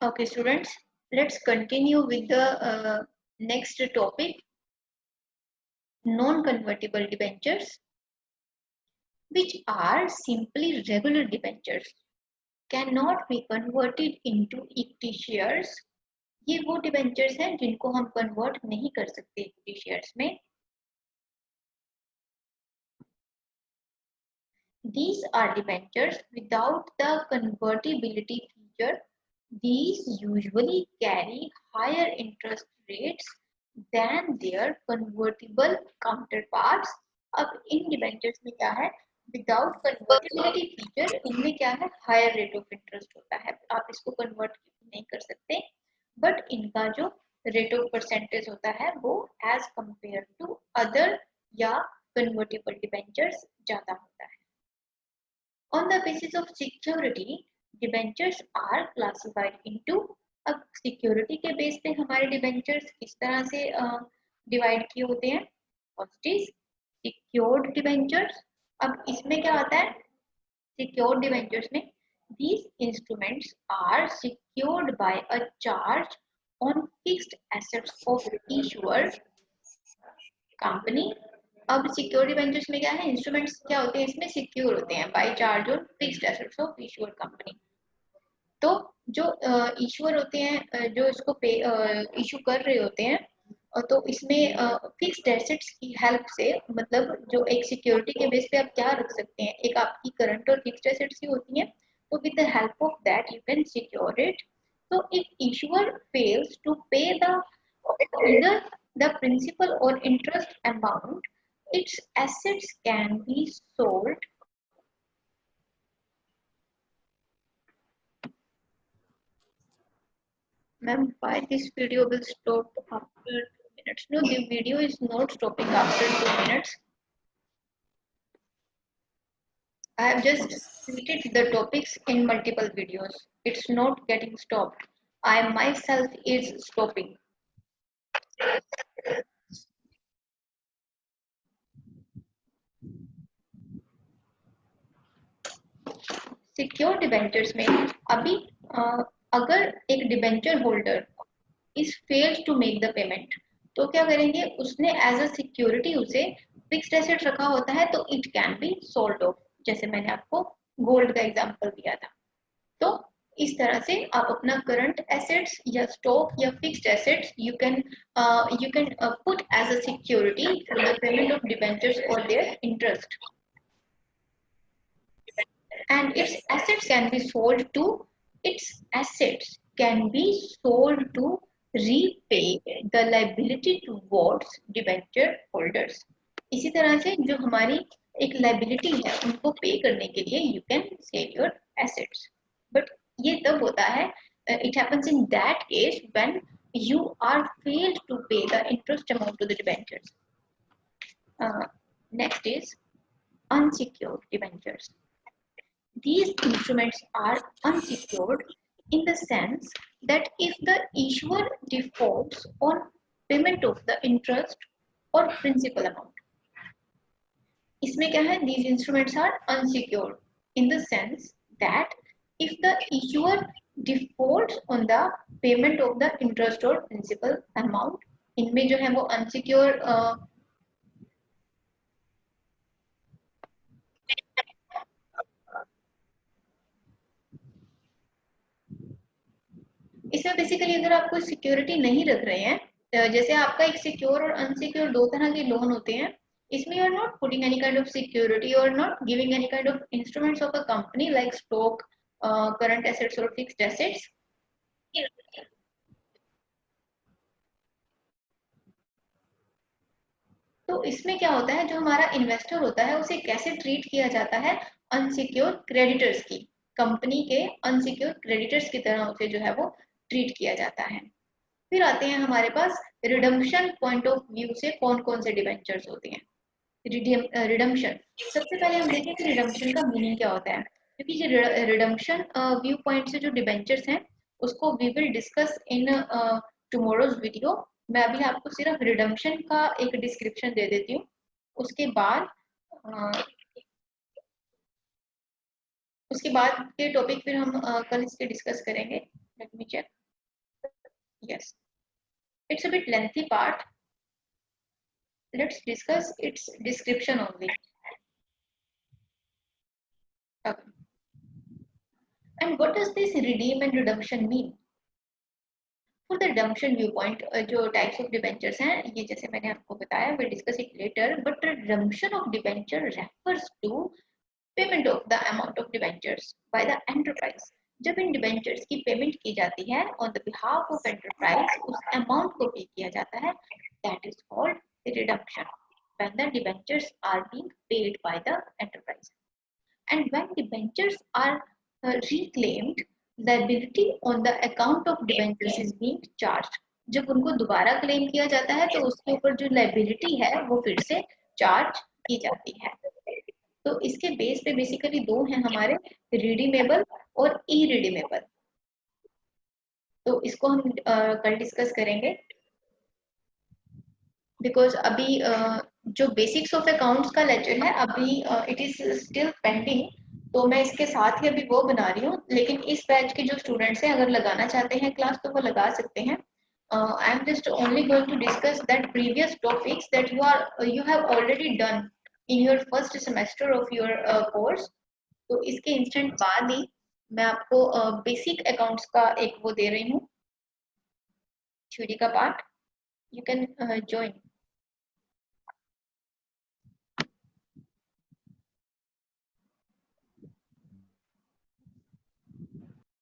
Okay, students, let's continue with the next topic, non-convertible debentures, which are simply regular debentures, cannot be converted into equity shares. ये वो debentures हैं जिनको हम convert नहीं कर सकते equity shares में. These are debentures without the convertibility feature. These usually carry higher interest rates than their convertible counterparts. अब इन debentures में क्या है, विदाउट कन्वर्टिबिलिटी फीचर इनमें क्या है, हायर रेट ऑफ इंटरेस्ट होता है. आप इसको कन्वर्ट नहीं कर सकते, बट इनका जो रेट ऑफ परसेंटेज होता है वो एज कंपेयर टू अदर या कन्वर्टिबल डिबेंचर्स ज्यादा होता है. On the basis of security, debentures are classified into. अब सिक्योरिटी के बेस पे हमारे डिबेंचर्स किस तरह से डिवाइड किए होते हैं. First is secured debentures. अब इसमें क्या आता है, सिक्योर्ड डिबेंचर्स में these instruments are secured by a charge on fixed assets of issuer company. अब सिक्योर डिबेंचर्स में क्या है, इंस्ट्रूमेंट्स क्या होते हैं, इसमें सिक्योर होते हैं by charge on fixed assets of issuer company. तो जो इशूअर होते हैं, जो इसको पे इशू कर रहे होते हैं, तो इसमें फिक्स्ड एसेट्स की हेल्प से, मतलब जो एक सिक्योरिटी के बेस पे आप क्या रख सकते हैं, एक आपकी करंट और फिक्स्ड एसेट्स ही होती हैं, तो with the help of that you can secure it. तो इफ इशूअर फेल्स टू पे the either the principal or interest amount, its assets can be sold. Ma'am, why this video will stop after 2 minutes? No, the video is not stopping after 2 minutes. I have just repeated the topics in multiple videos. It's not getting stopped. I myself is stopping. Secure debentures में अभी अगर एक debenture holder is failed to make the payment, तो क्या करेंगे, उसने as a security उसे fixed asset रखा होता है, तो it can be sold off. जैसे मैंने आपको गोल्ड का एग्जांपल दिया था. तो इस तरह से आप अपना करंट एसेट्स या स्टॉक या fixed assets you can put as a security for the payment of debentures और their interest. And its assets can be sold to repay the liability towards debenture holders. इसी तरह से जो हमारी एक liability है उनको पे करने के लिए you can sell your assets. But ये तब होता है, it happens in that case when you are failed to pay the interest amount to the debentures. Next is unsecured debentures. These instruments are unsecured in the sense that if the issuer defaults on payment of the interest or principal amount, इसमें क्या है, these instruments are unsecured in the sense that if the issuer defaults on the payment of the interest or principal amount, इनमें जो है वो unsecured इसमें basically अगर आप कोई सिक्योरिटी नहीं रख रहे हैं, जैसे आपका एक सिक्योर और अनसिक्योर दो तरह के लोन होते हैं, इसमें you are not putting any kind of security और not giving any kind of instruments of a company like stock, current assets और फिक्स्ड एसेट्स. तो इसमें क्या होता है, जो हमारा इन्वेस्टर होता है उसे कैसे ट्रीट किया जाता है, अनसिक्योर क्रेडिटर्स की, कंपनी के अनसिक्योर क्रेडिटर्स की तरह उसे जो है वो ट्रीट किया जाता है. फिर आते हैं हमारे पास रिडम्पशन पॉइंट ऑफ व्यू से कौन कौन से डिबेंचर्स होते हैं. रिडम्पशन, सबसे पहले हम देखें कि रिडम्पशन का मीनिंग क्या होता है, क्योंकि ये रिडम्पशन व्यू पॉइंट से जो डिबेंचर्स हैं उसको we will discuss in tomorrow's video. मैं अभी आपको सिर्फ रिडम्पशन का एक डिस्क्रिप्शन दे देती हूँ, उसके बाद के टॉपिक फिर हम कल इसके डिस्कस करेंगे. Let me check. Yes, it's a bit lengthy part. Let's discuss its description only. Okay. And what does this redeem and redemption mean? For the redemption viewpoint, जो types of debentures हैं, ये जैसे मैंने आपको बताया, we'll discuss it later. But redemption of debenture refers to payment of the amount of debentures by the enterprise. जब इन debentures की payment की जाती है on the behalf of enterprise, उस amount को pay किया जाता है, that is called redemption. When the debentures are being paid by the enterprise. And when debentures are reclaimed, liability on the account of debentures is being charged. जब उनको दोबारा claim किया जाता है तो उसके ऊपर जो लाइबिलिटी है वो फिर से चार्ज की जाती है. तो इसके बेस पे बेसिकली दो हैं हमारे, रिडीमेबल और इरिडीमेबल. तो इसको हम कल डिस्कस करेंगे, बिकॉज अभी जो बेसिक्स ऑफ अकाउंट्स का लेक्चर है अभी इट इज स्टिल पेंडिंग. तो मैं इसके साथ ही अभी वो बना रही हूँ, लेकिन इस बैच के जो स्टूडेंट्स हैं अगर लगाना चाहते हैं क्लास तो वो लगा सकते हैं. I am just only going to discuss that previous topics that you have already done in your first semester of your course. तो इसके इंस्टेंट बाद ही मैं आपको बेसिक अकाउंट्स का एक वो दे रही हूँ, थ्योरी का पार्ट. You can join.